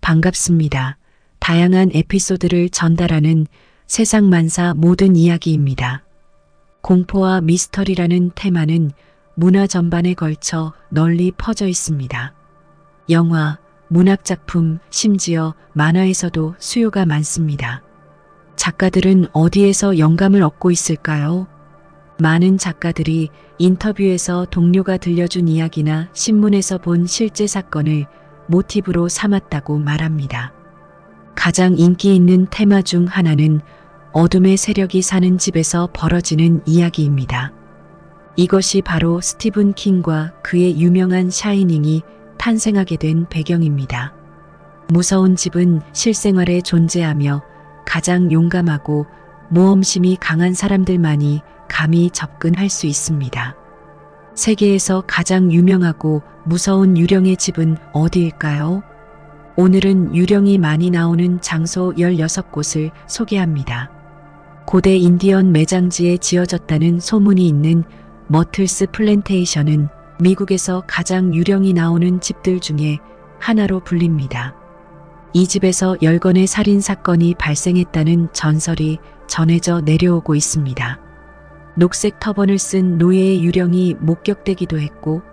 반갑습니다. 다양한 에피소드를 전달하는 세상 만사 모든 이야기입니다. 공포와 미스터리라는 테마는 문화 전반에 걸쳐 널리 퍼져 있습니다. 영화, 문학작품, 심지어 만화에서도 수요가 많습니다. 작가들은 어디에서 영감을 얻고 있을까요? 많은 작가들이 인터뷰에서 동료가 들려준 이야기나 신문에서 본 실제 사건을 모티브로 삼았다고 말합니다. 가장 인기 있는 테마 중 하나는 어둠의 세력이 사는 집에서 벌어지는 이야기입니다. 이것이 바로 스티븐 킹과 그의 유명한 샤이닝이 탄생하게 된 배경입니다. 무서운 집은 실생활에 존재하며 가장 용감하고 모험심이 강한 사람들만이 감히 접근할 수 있습니다. 세계에서 가장 유명하고 무서운 유령의 집은 어디일까요? 오늘은 유령이 많이 나오는 장소 16곳을 소개합니다. 고대 인디언 매장지에 지어졌다는 소문이 있는 머틀스 플랜테이션은 미국에서 가장 유령이 나오는 집들 중에 하나로 불립니다. 이 집에서 10건의 살인 사건이 발생했다는 전설이 전해져 내려오고 있습니다. 녹색 터번을 쓴 노예의 유령이 목격되기도 했고,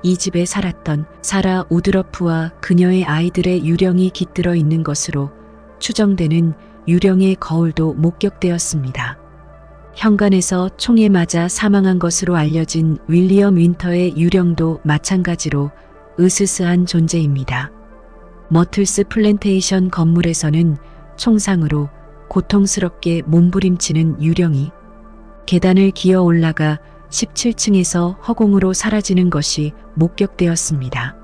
이 집에 살았던 사라 우드러프와 그녀의 아이들의 유령이 깃들어 있는 것으로 추정되는 유령의 거울도 목격되었습니다. 현관에서 총에 맞아 사망한 것으로 알려진 윌리엄 윈터의 유령도 마찬가지로 으스스한 존재입니다. 머틀스 플랜테이션 건물에서는 총상으로 고통스럽게 몸부림치는 유령이 계단을 기어 올라가 17층에서 허공으로 사라지는 것이 목격되었습니다.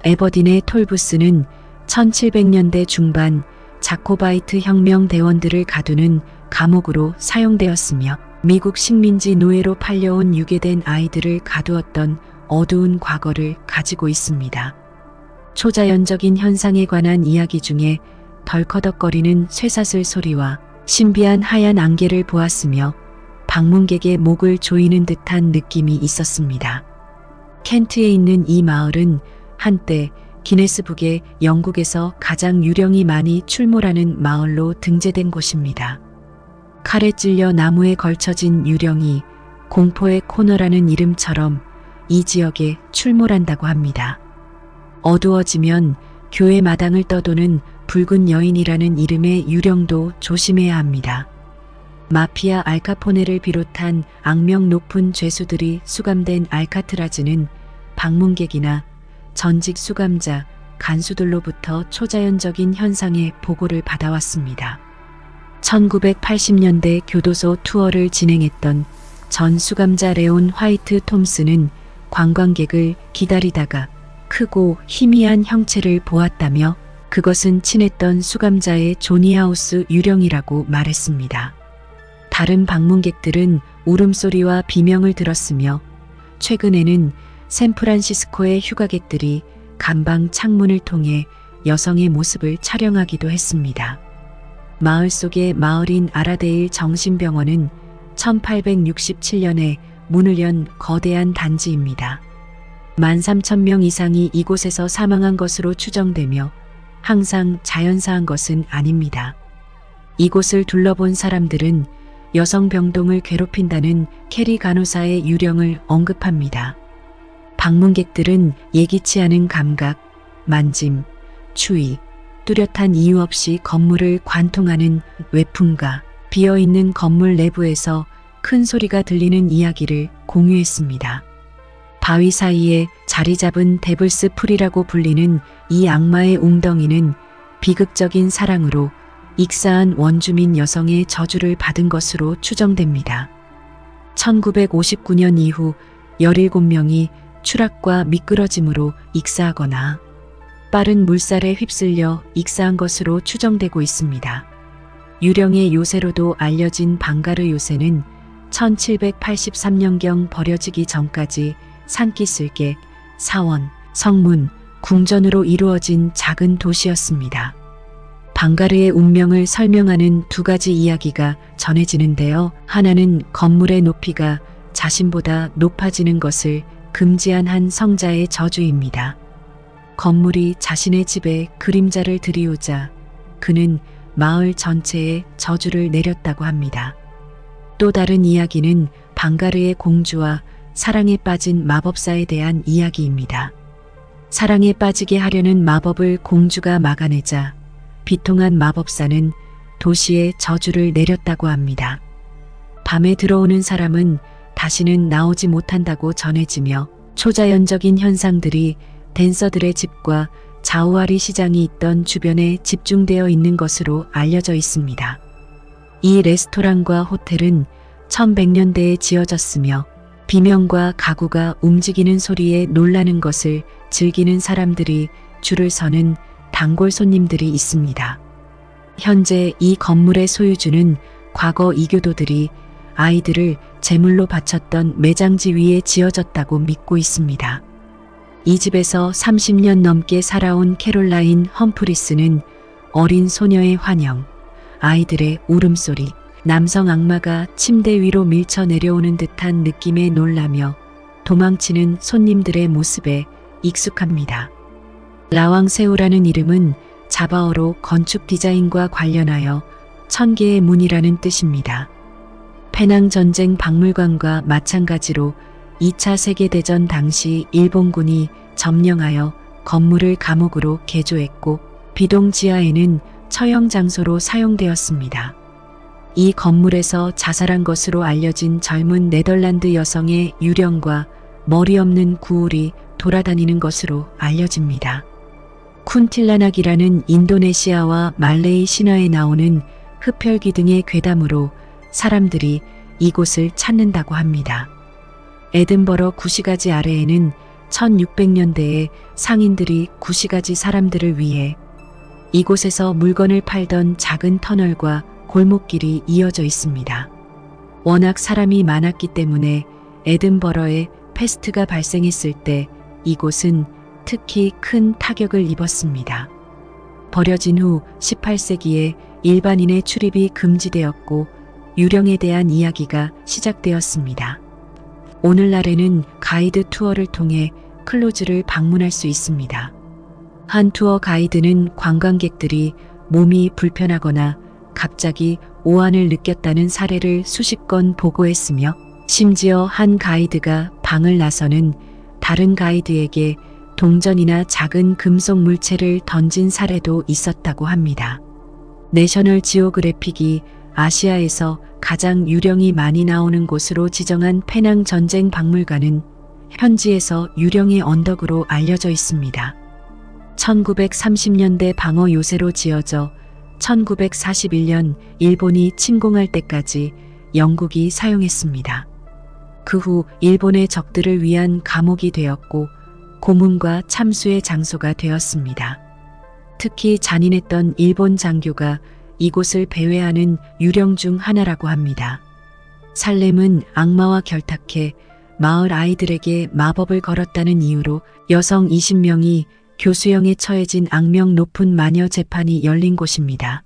에버딘의 톨부스는 1700년대 중반 자코바이트 혁명 대원들을 가두는 감옥으로 사용되었으며 미국 식민지 노예로 팔려온 유괴된 아이들을 가두었던 어두운 과거를 가지고 있습니다. 초자연적인 현상에 관한 이야기 중에 덜커덕거리는 쇠사슬 소리와 신비한 하얀 안개를 보았으며 방문객의 목을 조이는 듯한 느낌이 있었습니다. 켄트에 있는 이 마을은 한때 기네스북에 영국에서 가장 유령이 많이 출몰하는 마을로 등재된 곳입니다. 칼에 찔려 나무에 걸쳐진 유령이 공포의 코너라는 이름처럼 이 지역에 출몰한다고 합니다. 어두워지면 교회 마당을 떠도는 붉은 여인이라는 이름의 유령도 조심해야 합니다. 마피아 알카포네를 비롯한 악명 높은 죄수들이 수감된 알카트라즈는 방문객이나 전직 수감자, 간수들로부터 초자연적인 현상의 보고를 받아왔습니다. 1980년대 교도소 투어를 진행했던 전 수감자 레온 화이트 톰스는 관광객을 기다리다가 크고 희미한 형체를 보았다며 그것은 친했던 수감자의 조니하우스 유령이라고 말했습니다. 다른 방문객들은 울음소리와 비명을 들었으며 최근에는 샌프란시스코의 휴가객들이 간방 창문을 통해 여성의 모습을 촬영하기도 했습니다. 마을 속의 마을인 아라데일 정신병원은 1867년에 문을 연 거대한 단지입니다. 13,000명 이상이 이곳에서 사망한 것으로 추정되며 항상 자연사한 것은 아닙니다. 이곳을 둘러본 사람들은 여성 병동을 괴롭힌다는 캐리 간호사의 유령을 언급합니다. 방문객들은 예기치 않은 감각, 만짐, 추위, 뚜렷한 이유 없이 건물을 관통하는 외풍과 비어있는 건물 내부에서 큰 소리가 들리는 이야기를 공유했습니다. 바위 사이에 자리 잡은 데블스 풀이라고 불리는 이 악마의 웅덩이는 비극적인 사랑으로 익사한 원주민 여성의 저주를 받은 것으로 추정됩니다. 1959년 이후 17명이 추락과 미끄러짐으로 익사하거나 빠른 물살에 휩쓸려 익사한 것으로 추정되고 있습니다. 유령의 요새로도 알려진 방가르 요새는 1783년경 버려지기 전까지 산기슭의 사원, 성문, 궁전으로 이루어진 작은 도시였습니다. 방가르의 운명을 설명하는 두 가지 이야기가 전해지는데요. 하나는 건물의 높이가 자신보다 높아지는 것을 금지한 한 성자의 저주입니다. 건물이 자신의 집에 그림자를 들이우자 그는 마을 전체에 저주를 내렸다고 합니다. 또 다른 이야기는 방가르의 공주와 사랑에 빠진 마법사에 대한 이야기입니다. 사랑에 빠지게 하려는 마법을 공주가 막아내자 비통한 마법사는 도시에 저주를 내렸다고 합니다. 밤에 들어오는 사람은 다시는 나오지 못한다고 전해지며 초자연적인 현상들이 댄서들의 집과 자우아리 시장이 있던 주변에 집중되어 있는 것으로 알려져 있습니다. 이 레스토랑과 호텔은 1100년대에 지어졌으며 비명과 가구가 움직이는 소리에 놀라는 것을 즐기는 사람들이 줄을 서는 단골 손님들이 있습니다. 현재 이 건물의 소유주는 과거 이교도들이 아이들을 제물로 바쳤던 매장지 위에 지어졌다고 믿고 있습니다. 이 집에서 30년 넘게 살아온 캐롤라인 험프리스는 어린 소녀의 환영, 아이들의 울음소리, 남성 악마가 침대 위로 밀쳐 내려오는 듯한 느낌에 놀라며 도망치는 손님들의 모습에 익숙합니다. 라왕세우라는 이름은 자바어로 건축 디자인과 관련하여 1000개의 문이라는 뜻입니다. 페낭 전쟁 박물관과 마찬가지로 2차 세계대전 당시 일본군이 점령하여 건물을 감옥으로 개조했고 비동 지하에는 처형 장소로 사용되었습니다. 이 건물에서 자살한 것으로 알려진 젊은 네덜란드 여성의 유령과 머리 없는 구울이 돌아다니는 것으로 알려집니다. 쿤틸라낙이라는 인도네시아와 말레이 신화에 나오는 흡혈귀 등의 괴담으로 사람들이 이곳을 찾는다고 합니다. 에든버러 구시가지 아래에는 1600년대에 상인들이 구시가지 사람들을 위해 이곳에서 물건을 팔던 작은 터널과 골목길이 이어져 있습니다. 워낙 사람이 많았기 때문에 에든버러에 패스트가 발생했을 때 이곳은 특히 큰 타격을 입었습니다. 버려진 후 18세기에 일반인의 출입이 금지되었고 유령에 대한 이야기가 시작되었습니다. 오늘날에는 가이드 투어를 통해 클로즈를 방문할 수 있습니다. 한 투어 가이드는 관광객들이 몸이 불편하거나 갑자기 오한을 느꼈다는 사례를 수십 건 보고했으며 심지어 한 가이드가 방을 나서는 다른 가이드에게 동전이나 작은 금속 물체를 던진 사례도 있었다고 합니다. 내셔널 지오그래픽이 아시아에서 가장 유령이 많이 나오는 곳으로 지정한 페낭 전쟁 박물관은 현지에서 유령의 언덕으로 알려져 있습니다. 1930년대 방어 요새로 지어져 1941년 일본이 침공할 때까지 영국이 사용했습니다. 그 후 일본의 적들을 위한 감옥이 되었고 고문과 참수의 장소가 되었습니다. 특히 잔인했던 일본 장교가 이곳을 배회하는 유령 중 하나라고 합니다. 살렘은 악마와 결탁해 마을 아이들에게 마법을 걸었다는 이유로 여성 20명이 교수형에 처해진 악명 높은 마녀 재판이 열린 곳입니다.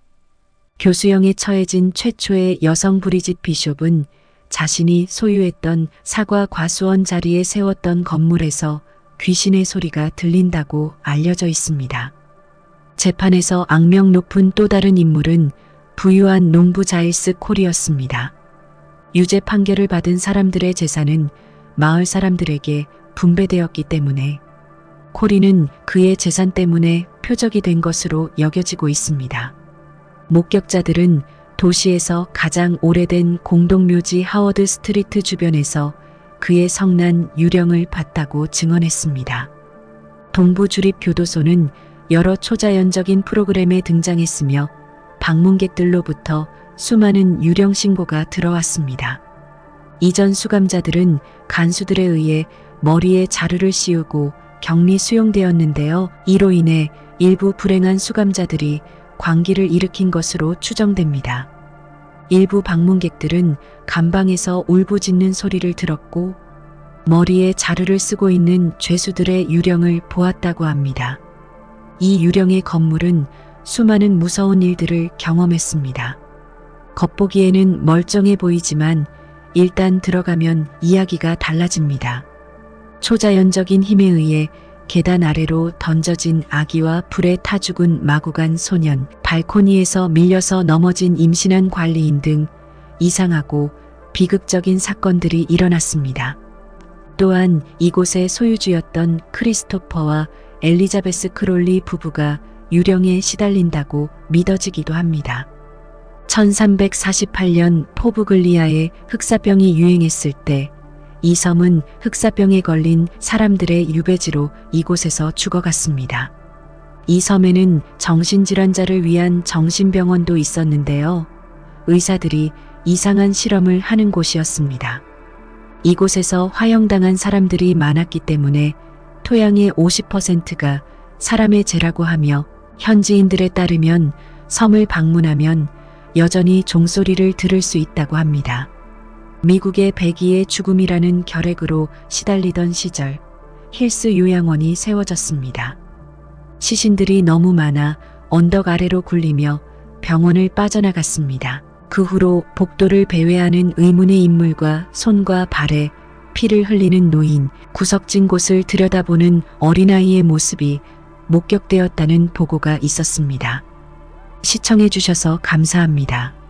교수형에 처해진 최초의 여성 브리짓 비숍은 자신이 소유했던 사과 과수원 자리에 세웠던 건물에서 귀신의 소리가 들린다고 알려져 있습니다. 재판에서 악명 높은 또 다른 인물은 부유한 농부 자일스 콜이었습니다. 유죄 판결을 받은 사람들의 재산은 마을 사람들에게 분배되었기 때문에 콜이는 그의 재산 때문에 표적이 된 것으로 여겨지고 있습니다. 목격자들은 도시에서 가장 오래된 공동묘지 하워드 스트리트 주변에서 그의 성난 유령을 봤다고 증언했습니다. 동부 주립 교도소는 여러 초자연적인 프로그램에 등장했으며 방문객들로부터 수많은 유령 신고가 들어왔습니다. 이전 수감자들은 간수들에 의해 머리에 자루를 씌우고 격리 수용되었는데요. 이로 인해 일부 불행한 수감자들이 광기를 일으킨 것으로 추정됩니다. 일부 방문객들은 감방에서 울부짖는 소리를 들었고 머리에 자루를 쓰고 있는 죄수들의 유령을 보았다고 합니다. 이 유령의 건물은 수많은 무서운 일들을 경험했습니다. 겉보기에는 멀쩡해 보이지만 일단 들어가면 이야기가 달라집니다. 초자연적인 힘에 의해 계단 아래로 던져진 아기와 불에 타 죽은 마구간 소년, 발코니에서 밀려서 넘어진 임신한 관리인 등 이상하고 비극적인 사건들이 일어났습니다. 또한 이곳의 소유주였던 크리스토퍼와 엘리자베스 크롤리 부부가 유령에 시달린다고 믿어지기도 합니다. 1348년 포브글리아에 흑사병이 유행했을 때 이 섬은 흑사병에 걸린 사람들의 유배지로 이곳에서 죽어갔습니다. 이 섬에는 정신질환자를 위한 정신병원도 있었는데요. 의사들이 이상한 실험을 하는 곳이었습니다. 이곳에서 화형당한 사람들이 많았기 때문에 토양의 50%가 사람의 죄라고 하며 현지인들에 따르면 섬을 방문하면 여전히 종소리를 들을 수 있다고 합니다. 미국의 백의의 죽음이라는 결핵으로 시달리던 시절 힐스 요양원이 세워졌습니다. 시신들이 너무 많아 언덕 아래로 굴리며 병원을 빠져나갔습니다. 그 후로 복도를 배회하는 의문의 인물과 손과 발에 피를 흘리는 노인, 구석진 곳을 들여다보는 어린아이의 모습이 목격되었다는 보고가 있었습니다. 시청해 주셔서 감사합니다.